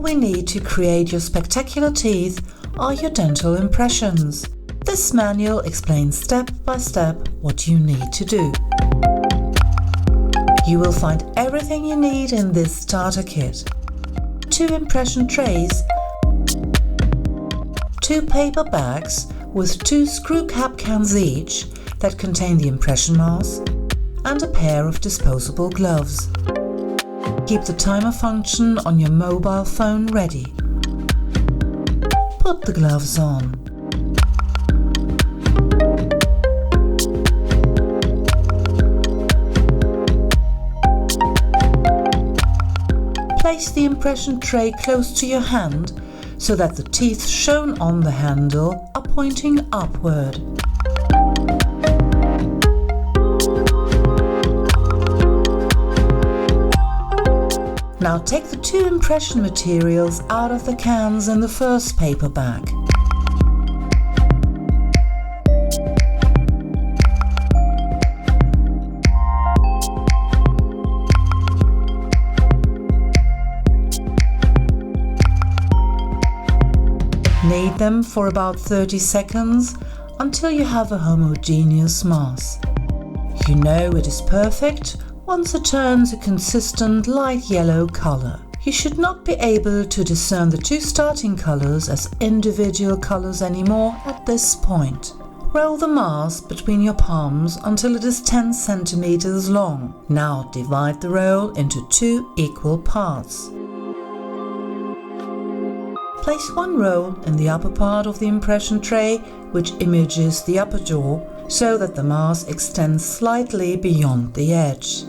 we need to create your spectacular teeth are your dental impressions. This manual explains step by step what you need to do. You will find everything you need in this starter kit. 2 impression trays, 2 paper bags with 2 screw cap cans each that contain the impression mask, and a pair of disposable gloves. Keep the timer function on your mobile phone ready. Put the gloves on. Place the impression tray close to your hand so that the teeth shown on the handle are pointing upward. Now take the 2 impression materials out of the cans in the first paper bag. Knead them for about 30 seconds until you have a homogeneous mass. You know it is perfect once it turns a consistent light yellow color. You should not be able to discern the 2 starting colors as individual colors anymore at this point. Roll the mask between your palms until it is 10 centimeters long. Now divide the roll into 2 equal parts. Place 1 roll in the upper part of the impression tray, which images the upper jaw, so that the mask extends slightly beyond the edge.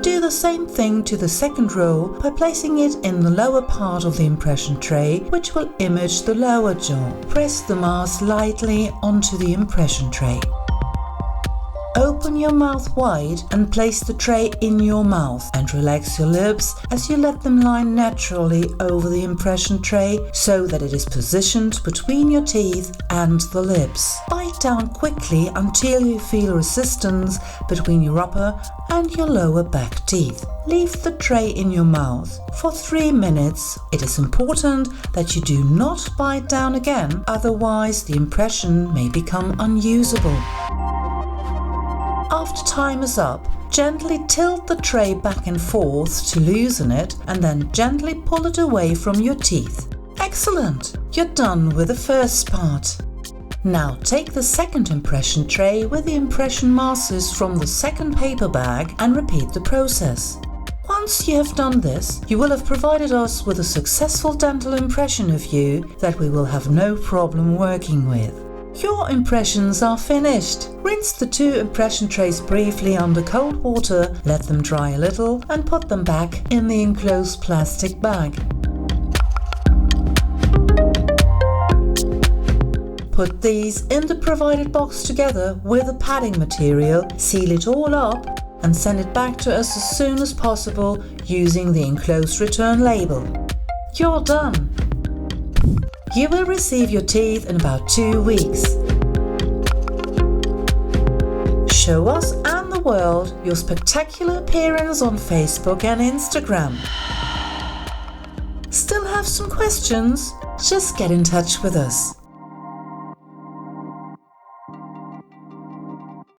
Do the same thing to the second roll by placing it in the lower part of the impression tray, which will image the lower jaw. Press the mask lightly onto the impression tray. Open your mouth wide and place the tray in your mouth, and relax your lips as you let them lie naturally over the impression tray so that it is positioned between your teeth and the lips. Bite down quickly until you feel resistance between your upper and your lower back teeth. Leave the tray in your mouth for 3 minutes. It is important that you do not bite down again, otherwise the impression may become unusable. After time is up, gently tilt the tray back and forth to loosen it, and then gently pull it away from your teeth. Excellent! You're done with the first part. Now take the second impression tray with the impression masses from the second paper bag and repeat the process. Once you have done this, you will have provided us with a successful dental impression of you that we will have no problem working with. Your impressions are finished. Rinse the 2 impression trays briefly under cold water, let them dry a little, and put them back in the enclosed plastic bag. Put these in the provided box together with the padding material, seal it all up, and send it back to us as soon as possible using the enclosed return label. You're done! You will receive your teeth in about 2 weeks. Show us and the world your spectacular appearance on Facebook and Instagram. Still have some questions? Just get in touch with us.